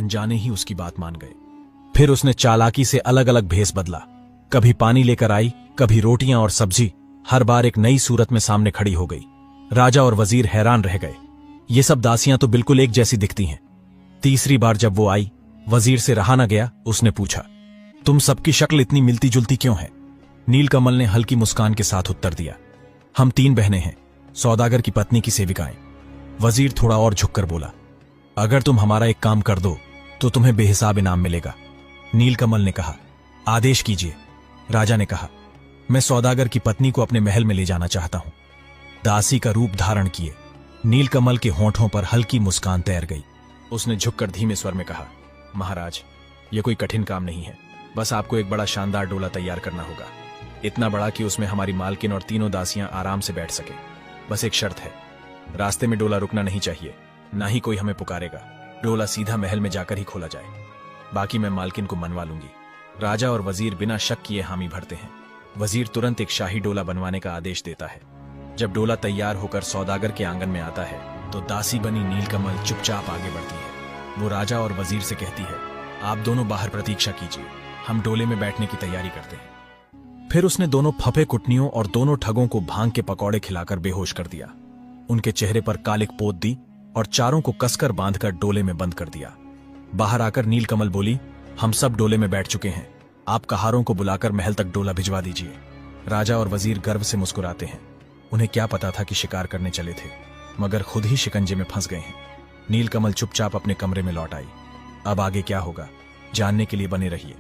जाने ही उसकी बात मान गए। फिर उसने चालाकी से अलग अलग भेस बदला। कभी पानी लेकर आई, कभी रोटियां और सब्जी। हर बार एक नई सूरत में सामने खड़ी हो गई। राजा और वजीर हैरान रह गए। ये सब दासियां तो बिल्कुल एक जैसी दिखती हैं। तीसरी बार जब वो आई, वजीर से रहा न गया। उसने पूछा, तुम सबकी शक्ल इतनी मिलती जुलती क्यों है? नीलकमल ने हल्की मुस्कान के साथ उत्तर दिया, हम 3 बहनें हैं, सौदागर की पत्नी की सेविकाएं। वजीर थोड़ा और झुककर बोला, अगर तुम हमारा एक काम कर दो तो तुम्हें बेहिसाब इनाम मिलेगा। नीलकमल ने कहा, आदेश कीजिए। राजा ने कहा, मैं सौदागर की पत्नी को अपने महल में ले जाना चाहता हूं। दासी का रूप धारण किए नीलकमल के होंठों पर हल्की मुस्कान तैर गई। उसने झुककर धीमे स्वर में कहा, महाराज, यह कोई कठिन काम नहीं है। बस आपको एक बड़ा शानदार डोला तैयार करना होगा, इतना बड़ा कि उसमें हमारी मालकिन और 3 दासियां आराम से बैठ सके। बस एक शर्त है, रास्ते में डोला रुकना नहीं चाहिए, ना ही कोई हमें पुकारेगा। डोला सीधा महल में जाकर ही खोला जाए, बाकी मैं मालकिन को मनवा लूंगी। राजा और वजीर बिना शक किए हामी भरते हैं। वजीर तुरंत एक शाही डोला बनवाने का आदेश देता है। जब डोला तैयार होकर सौदागर के आंगन में आता है तो दासी बनी नीलकमल चुपचाप आगे बढ़ती है। वो राजा और वजीर से कहती है, आप दोनों बाहर प्रतीक्षा कीजिए, हम डोले में बैठने की तैयारी करते हैं। फिर उसने दोनों फफे कुटनियों और दोनों ठगों को भांग के पकौड़े खिलाकर बेहोश कर दिया। उनके चेहरे पर कालिक पोत दी और चारों को कसकर बांधकर डोले में बंद कर दिया। बाहर आकर नीलकमल बोली, हम सब डोले में बैठ चुके हैं, आप कहारों को बुलाकर महल तक डोला भिजवा दीजिए। राजा और वजीर गर्व से मुस्कुराते हैं। उन्हें क्या पता था कि शिकार करने चले थे, मगर खुद ही शिकंजे में फंस गए हैं। नीलकमल चुपचाप अपने कमरे में लौट आई। अब आगे क्या होगा, जानने के लिए बने रहिए।